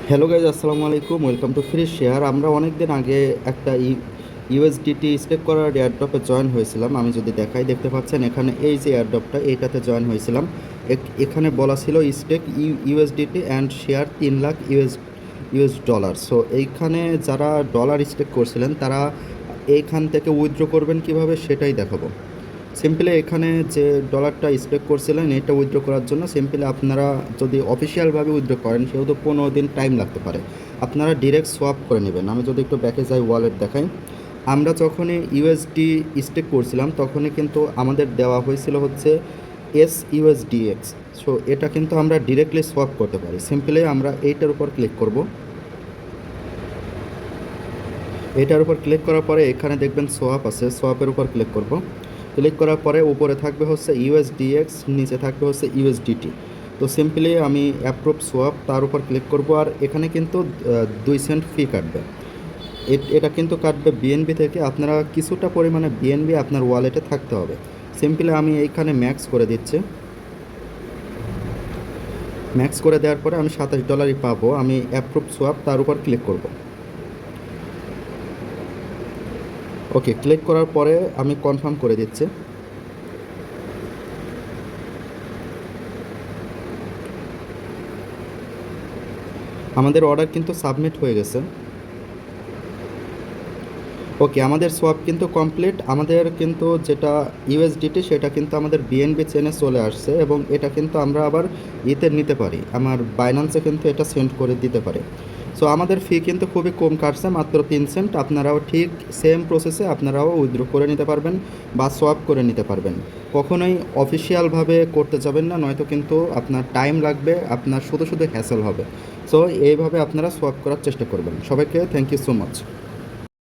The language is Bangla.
হ্যালো গাইজ, আসসালামু আলাইকুম। Welcome to free share. আমরা অনেক দিন আগে একটা ইউএসডিটি স্টেক করার এয়ারড্রপে জয়েন হয়েছিলাম। আমি যদি দেখাই, দেখতে পাচ্ছেন এখানে এই যে এয়ারড্রপটা, এইটাতে জয়েন হয়েছিলাম। এখানে বলা ছিল stake USDT and share 3 lakh US dollar. So এইখানে যারা ডলার স্টেক করছিলেন তারা এইখান থেকে উইথড্র করবেন কিভাবে সেটাই দেখাবো। সিম্পলি এখানে যে ডলারটা স্টেক করছিলেন এটা উইথড্র করার জন্য সিম্পলি আপনারা যদি অফিসিয়ালভাবে উইথড্র করেন সেহেতু 15 দিন টাইম লাগতে পারে। আপনারা ডিরেক্ট সোয়াপ করে নেবেন। আমি যদি একটু ব্যাকে যাই, ওয়ালেট দেখাই, আমরা যখনই ইউএসডি স্টেক করছিলাম তখনই কিন্তু আমাদের দেওয়া হয়েছিল হচ্ছে ইউএসডিএক্স। সো এটা কিন্তু আমরা ডিরেক্টলি সোয়াপ করতে পারি। সিম্পলি আমরা এইটার উপর ক্লিক করব। এটার উপর ক্লিক করার পরে এখানে দেখবেন সোয়াপ আছে, সোয়াপের উপর ক্লিক করব। ক্লিক করার পরে উপরে থাকবে হচ্ছে ইউএসডিএক্স, নিচে থাকবে হচ্ছে ইউএসডিটি। তো সিম্পলি আমি অ্যাপ্রুভ সোয়াপ তার উপর ক্লিক করব। আর এখানে কিন্তু 2 সেন্ট ফি কাটবে। এটা কিন্তু কাটবে বিএনবি থেকে। আপনারা কিছুটা পরিমাণে বিএনবি আপনার ওয়ালেটে থাকতে হবে। সিম্পলি আমি এইখানে ম্যাক্স করে দিচ্ছি। ম্যাক্স করে দেওয়ার পরে আমি $27 পাবো। আমি অ্যাপ্রুভ সোয়াপ তার উপর ক্লিক করব। ওকে, ক্লিক করার পরে আমি কনফার্ম করে দিচ্ছি। আমাদের অর্ডার কিন্তু সাবমিট হয়ে গেছে। ওকে, আমাদের সোয়াপ কিন্তু কমপ্লিট। আমাদের কিন্তু যেটা ইউএসডিটি সেটা কিন্তু আমাদের বিএনবি চেনে চলে আসছে এবং এটা কিন্তু আমরা আবার ইতে নিতে পারি, আমার বাইন্যান্সে কিন্তু এটা সেন্ড করে দিতে পারে। সো আমাদের ফি কিন্তু খুবই কম কাটছে, মাত্র 3 সেন্ট। আপনারাও ঠিক সেম প্রসেসে আপনারাও উইথড্র করে নিতে পারবেন বা সোয়াপ করে নিতে পারবেন। কখনোই অফিসিয়ালভাবে করতে যাবেন না, নয়তো কিন্তু আপনার টাইম লাগবে, আপনার শুধু শুধু হ্যাসেল হবে। সো এইভাবে আপনারা সোয়াপ করার চেষ্টা করবেন। সবাইকে থ্যাংক ইউ সো মাচ।